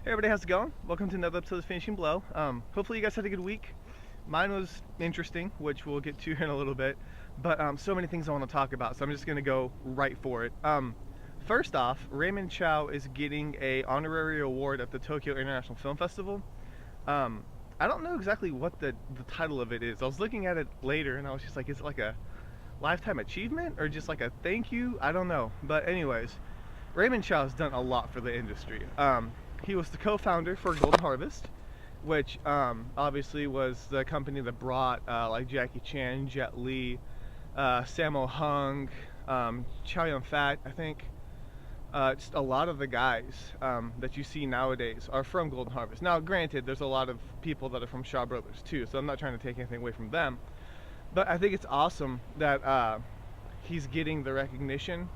Hey everybody, how's it going? Welcome to another episode of Finishing Blow. Hopefully you guys had a good week. Mine was interesting, which we'll get to in a little bit, but so many things I want to talk about, so I'm just going to go right for it. First off, Raymond Chow is getting a honorary award at the Tokyo International Film Festival. I don't know exactly what the title of it is. I was looking at it later and I was just like, is it like a lifetime achievement or just like a thank you? I don't know. But anyways, Raymond Chow has done a lot for the industry. He was the co-founder for Golden Harvest, which obviously was the company that brought like Jackie Chan, Jet Li, Sammo Hung, Chow Yun-fat, I think. Just a lot of the guys that you see nowadays are from Golden Harvest. Now, granted, there's a lot of people that are from Shaw Brothers too, so I'm not trying to take anything away from them. But I think it's awesome that he's getting the recognition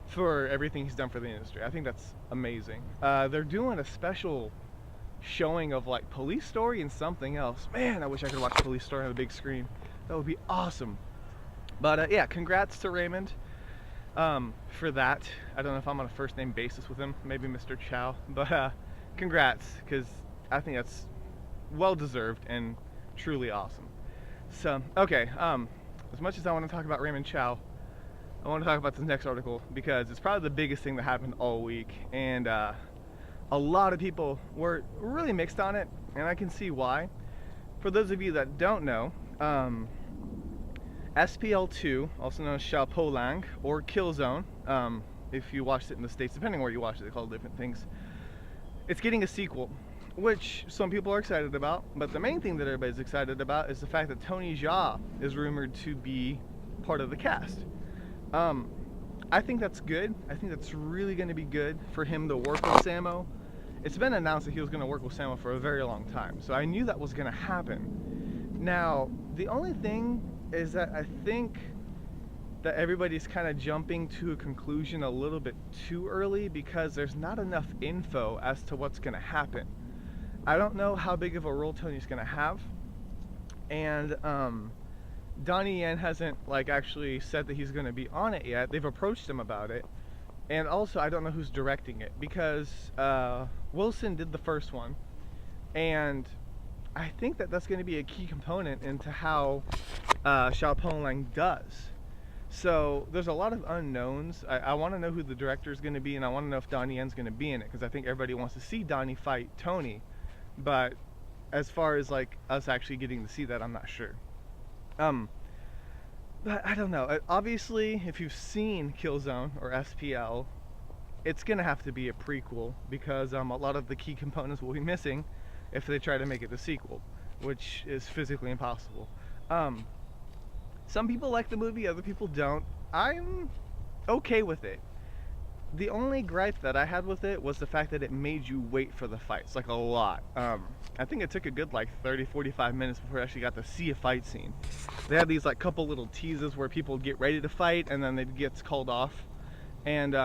for everything he's done for the industry. I think that's amazing. They're doing a special showing of like Police Story and something else. Man, I wish I could watch Police Story on the big screen. That would be awesome. But yeah, congrats to Raymond for that. I don't know if I'm on a first name basis with him, maybe Mr. Chow, but congrats, because I think that's well deserved and truly awesome. So, okay, as much as I want to talk about Raymond Chow, I want to talk about this next article because it's probably the biggest thing that happened all week, and a lot of people were really mixed on it, and I can see why. For those of you that don't know, SPL2, also known as Xiao Po Lang or Killzone, if you watched it in the States, depending on where you watched it, they call it different things. It's getting a sequel, which some people are excited about, but the main thing that everybody's excited about is the fact that Tony Jaa is rumored to be part of the cast. I think that's good. I think that's really going to be good for him to work with Sammo. It's been announced that he was going to work with Sammo for a very long time, so I knew that was going to happen. Now, the only thing is that I think that everybody's kind of jumping to a conclusion a little bit too early because there's not enough info as to what's going to happen. I don't know how big of a role Tony's going to have, and Donnie Yen hasn't like actually said that he's going to be on it yet. They've approached him about it, and also I don't know who's directing it because Wilson did the first one, and I think that that's going to be a key component into how Xiao Po Lang does. So there's a lot of unknowns. I want to know who the director is going to be, and I want to know if Donnie Yen's going to be in it because I think everybody wants to see Donnie fight Tony, but as far as like us actually getting to see that, I'm not sure. But I don't know. Obviously, if you've seen Killzone or SPL, it's gonna have to be a prequel because a lot of the key components will be missing if they try to make it the sequel, which is physically impossible. Some people like the movie, other people don't. I'm okay with it. The only gripe that I had with it was the fact that it made you wait for the fights, like a lot. I think it took a good like 30-45 minutes before I actually got to see a fight scene. They had these like couple little teases where people get ready to fight and then it gets called off. And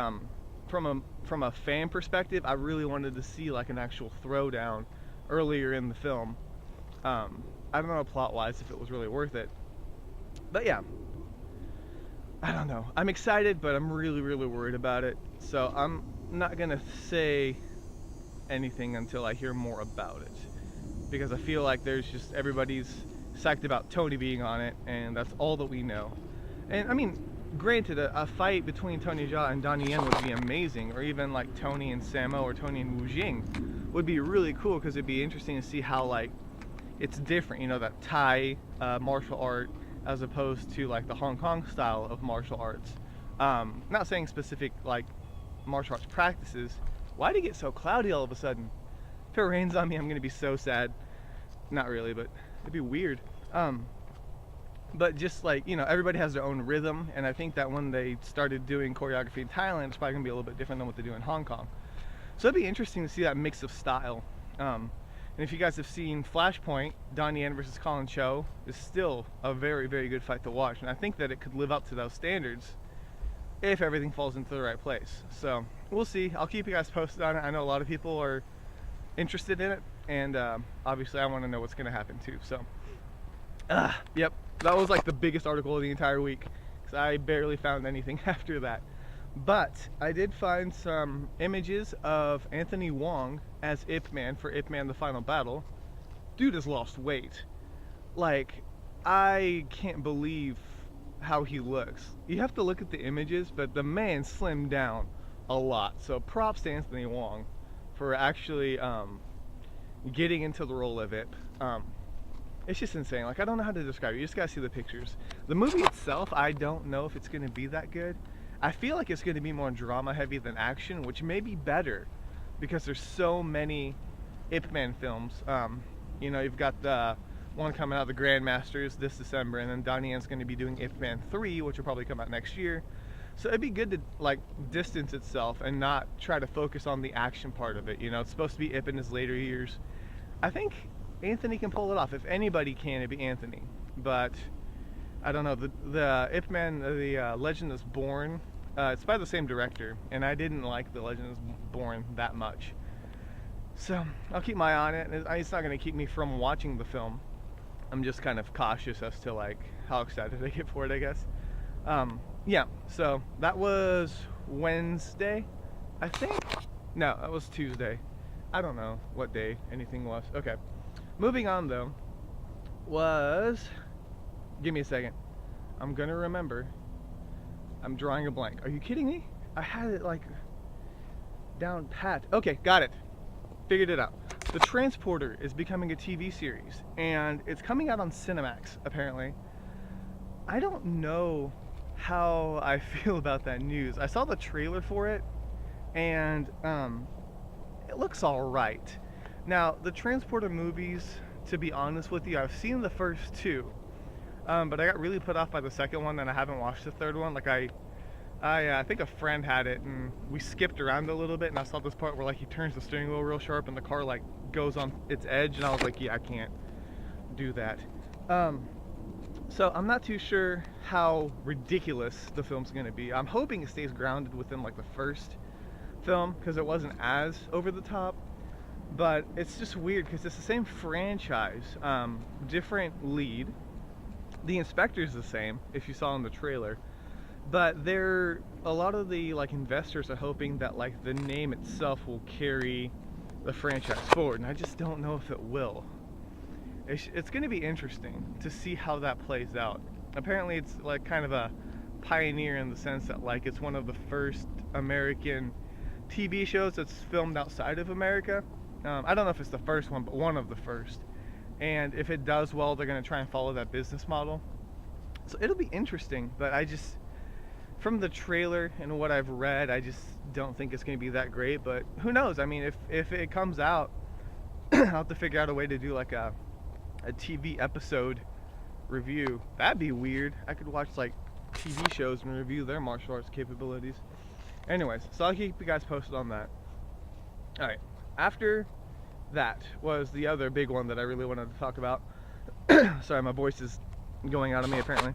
from a fan perspective, I really wanted to see like an actual throwdown earlier in the film. I don't know plot-wise if it was really worth it, but yeah. I don't know. I'm excited, but I'm really, really worried about it. So I'm not gonna say anything until I hear more about it, because I feel like there's just everybody's psyched about Tony being on it, and that's all that we know. And I mean, granted, a fight between Tony Jaa and Donnie Yen would be amazing, or even like Tony and Sammo or Tony and Wu Jing would be really cool because it'd be interesting to see how like it's different. You know, that Thai martial art as opposed to like the Hong Kong style of martial arts. Not saying specific like martial arts practices. Why did it get so cloudy all of a sudden? If it rains on me, I'm gonna be so sad. Not really, but it'd be weird. But just like, you know, everybody has their own rhythm, and I think that when they started doing choreography in Thailand, it's probably gonna be a little bit different than what they do in Hong Kong. So it'd be interesting to see that mix of style. And if you guys have seen Flashpoint, Donnie Yen versus Colin Cho is still a very, very good fight to watch. And I think that it could live up to those standards if everything falls into the right place. So we'll see. I'll keep you guys posted on it. I know a lot of people are interested in it. And obviously I want to know what's going to happen too. So, yep. That was like the biggest article of the entire week, because I barely found anything after that. But I did find some images of Anthony Wong as Ip Man for Ip Man: The Final Battle. Dude has lost weight. Like, I can't believe how he looks. You have to look at the images, but the man slimmed down a lot. So props to Anthony Wong for actually getting into the role of Ip. It's just insane. Like, I don't know how to describe it. You just gotta see the pictures. The movie itself, I don't know if it's gonna be that good. I feel like it's gonna be more drama heavy than action, which may be better because there's so many Ip Man films. You know, you've got the one coming out, the Grandmasters, this December, and then Donnie Yen's gonna be doing Ip Man 3, which will probably come out next year. So it'd be good to like distance itself and not try to focus on the action part of it. You know, it's supposed to be Ip in his later years. I think Anthony can pull it off. If anybody can, it'd be Anthony. But I don't know. The Ip Man, the Legend is Born. It's by the same director, and I didn't like the Legend is Born that much. So I'll keep my eye on it. It's not going to keep me from watching the film. I'm just kind of cautious as to like how excited I get for it, I guess. Yeah. So that was Wednesday, I think. No, that was Tuesday. I don't know what day anything was. Okay. Moving on though, give me a second. I'm gonna remember. I'm drawing a blank. Are you kidding me? I had it like down pat. Okay, got it. Figured it out. The Transporter is becoming a TV series, and it's coming out on Cinemax, apparently. I don't know how I feel about that news. I saw the trailer for it, and it looks alright. Now, the Transporter movies, to be honest with you, I've seen the first two, but I got really put off by the second one, and I haven't watched the third one. Like, I think a friend had it, and we skipped around a little bit, and I saw this part where like he turns the steering wheel real sharp, and the car like goes on its edge, and I was like, yeah, I can't do that. So I'm not too sure how ridiculous the film's gonna be. I'm hoping it stays grounded within like the first film, because it wasn't as over the top. But it's just weird because it's the same franchise, different lead. The inspector's the same, if you saw in the trailer. But a lot of the like investors are hoping that like the name itself will carry the franchise forward, and I just don't know if it will. It's going to be interesting to see how that plays out. Apparently it's like kind of a pioneer in the sense that like it's one of the first American TV shows that's filmed outside of America. I don't know if it's the first one, but one of the first. And if it does well, they're going to try and follow that business model. So it'll be interesting, but from the trailer and what I've read, I just don't think it's going to be that great. But who knows? I mean, if it comes out, I'll have to figure out a way to do like a TV episode review. That'd be weird. I could watch like TV shows and review their martial arts capabilities. Anyways, so I'll keep you guys posted on that. Alright, after that was the other big one that I really wanted to talk about. Sorry, my voice is going out of me apparently.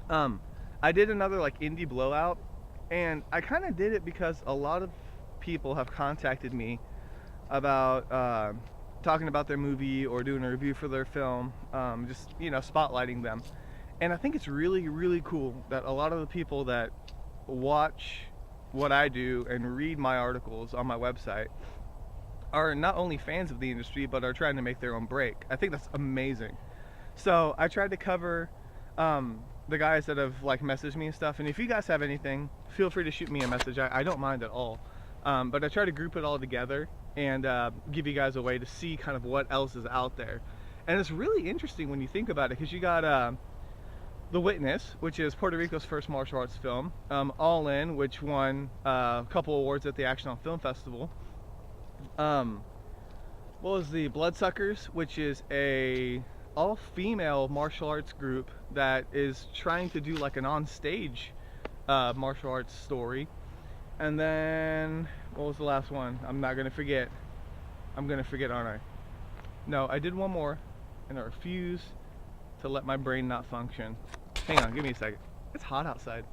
I did another like indie blowout, and I kind of did it because a lot of people have contacted me about talking about their movie or doing a review for their film, just, you know, spotlighting them. And I think it's really, really cool that a lot of the people that watch what I do and read my articles on my website are not only fans of the industry, but are trying to make their own break. I think that's amazing. So I tried to cover the guys that have like messaged me and stuff, and if you guys have anything, feel free to shoot me a message. I don't mind at all. But I try to group it all together and give you guys a way to see kind of what else is out there. And it's really interesting when you think about it, because you got The Witness, which is Puerto Rico's first martial arts film, All In, which won a couple awards at the Action on Film Festival. What was the Bloodsuckers, which is a all-female martial arts group that is trying to do like an on-stage martial arts story. And then, what was the last one? I'm not going to forget. I'm going to forget, aren't I? No, I did one more, and I refuse to let my brain not function. Hang on, give me a second. It's hot outside.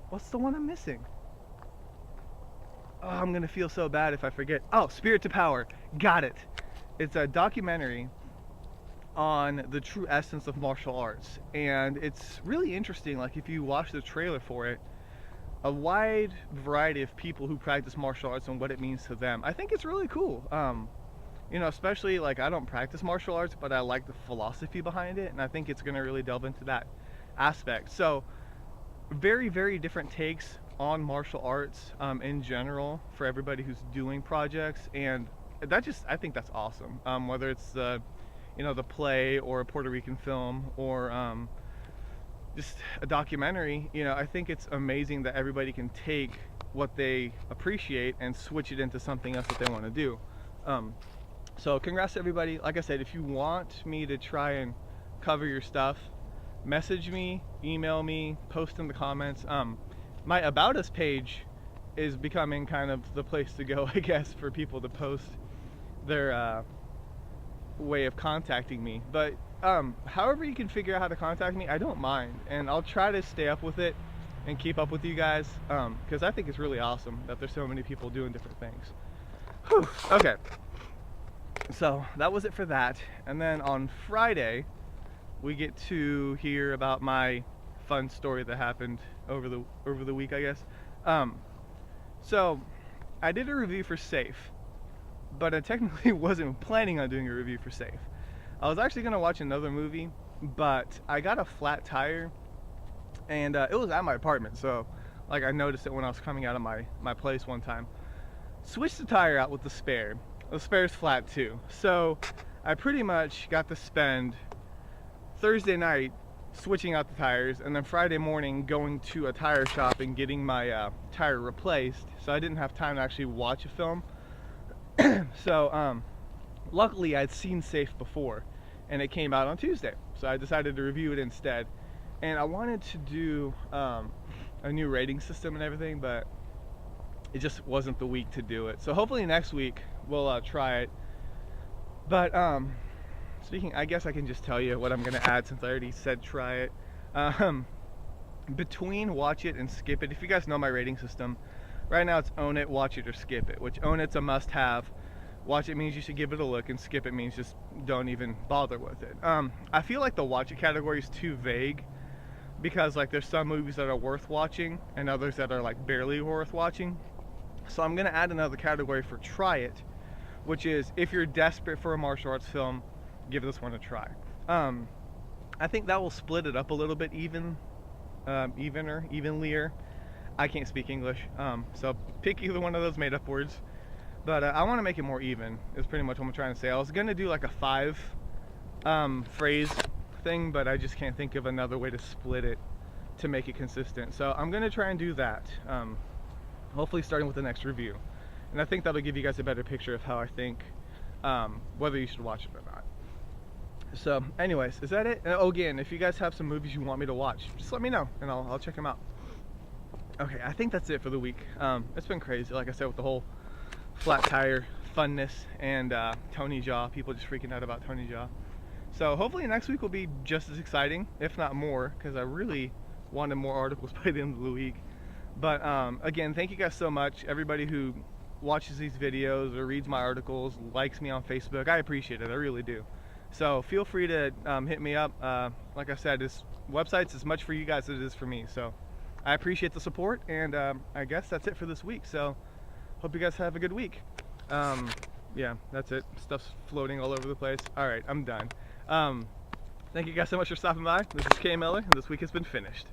What's the one I'm missing? Oh, I'm going to feel so bad if I forget. Oh, Spirit to Power. Got it. It's a documentary on the true essence of martial arts. And it's really interesting. Like, if you watch the trailer for it, a wide variety of people who practice martial arts and what it means to them. I think it's really cool. You know, especially like I don't practice martial arts, but I like the philosophy behind it, and I think it's going to really delve into that aspect. So very, very different takes on martial arts in general for everybody who's doing projects, and that just, I think that's awesome. Whether it's the, you know, the play or a Puerto Rican film or just a documentary, you know, I think it's amazing that everybody can take what they appreciate and switch it into something else that they want to do. So congrats to everybody. Like I said, if you want me to try and cover your stuff, message me, email me, post in the comments. My About Us page is becoming kind of the place to go, I guess, for people to post their way of contacting me. But however you can figure out how to contact me, I don't mind, and I'll try to stay up with it and keep up with you guys, because I think it's really awesome that there's so many people doing different things. Whew. Okay, so that was it for that. And then on Friday we get to hear about my fun story that happened over the week, I guess. So I did a review for Safe, but I technically wasn't planning on doing a review for Safe. I was actually going to watch another movie, but I got a flat tire, and it was at my apartment, so like I noticed it when I was coming out of my place one time. Switched the tire out with the spare. The spare's flat too, so I pretty much got to spend Thursday night switching out the tires, and then Friday morning going to a tire shop and getting my tire replaced, so I didn't have time to actually watch a film. So luckily I'd seen Safe before, and it came out on Tuesday, so I decided to review it instead. And I wanted to do a new rating system and everything, but it just wasn't the week to do it. So hopefully next week we'll try it. But speaking, I guess I can just tell you what I'm gonna add since I already said try it. Between watch it and skip it, if you guys know my rating system, right now it's own it, watch it, or skip it, which own it's a must have. Watch it means you should give it a look, and skip it means just don't even bother with it. I feel like the watch it category is too vague, because like there's some movies that are worth watching and others that are like barely worth watching. So I'm gonna add another category for try it, which is if you're desperate for a martial arts film, give this one a try. I think that will split it up a little bit evenlier. I can't speak English, so pick either one of those made up words. But I want to make it more even, is pretty much what I'm trying to say. I was gonna do like a 5 phrase thing, but I just can't think of another way to split it to make it consistent. So I'm gonna try and do that, hopefully starting with the next review. And I think that'll give you guys a better picture of how I think whether you should watch it or not. So anyways, is that it? And again, if you guys have some movies you want me to watch, just let me know and I'll check them out. Okay, I think that's it for the week. It's been crazy, like I said, with the whole flat tire funness and Tony Jaa, people just freaking out about Tony Jaa. So hopefully next week will be just as exciting, if not more, because I really wanted more articles by the end of the week. But again, thank you guys so much. Everybody who watches these videos or reads my articles, likes me on Facebook, I appreciate it, I really do. So feel free to hit me up. Like I said, this website's as much for you guys as it is for me. So I appreciate the support, and I guess that's it for this week. So hope you guys have a good week. Yeah, that's it. Stuff's floating all over the place. Alright, I'm done. Thank you guys so much for stopping by. This is K Miller, and this week has been finished.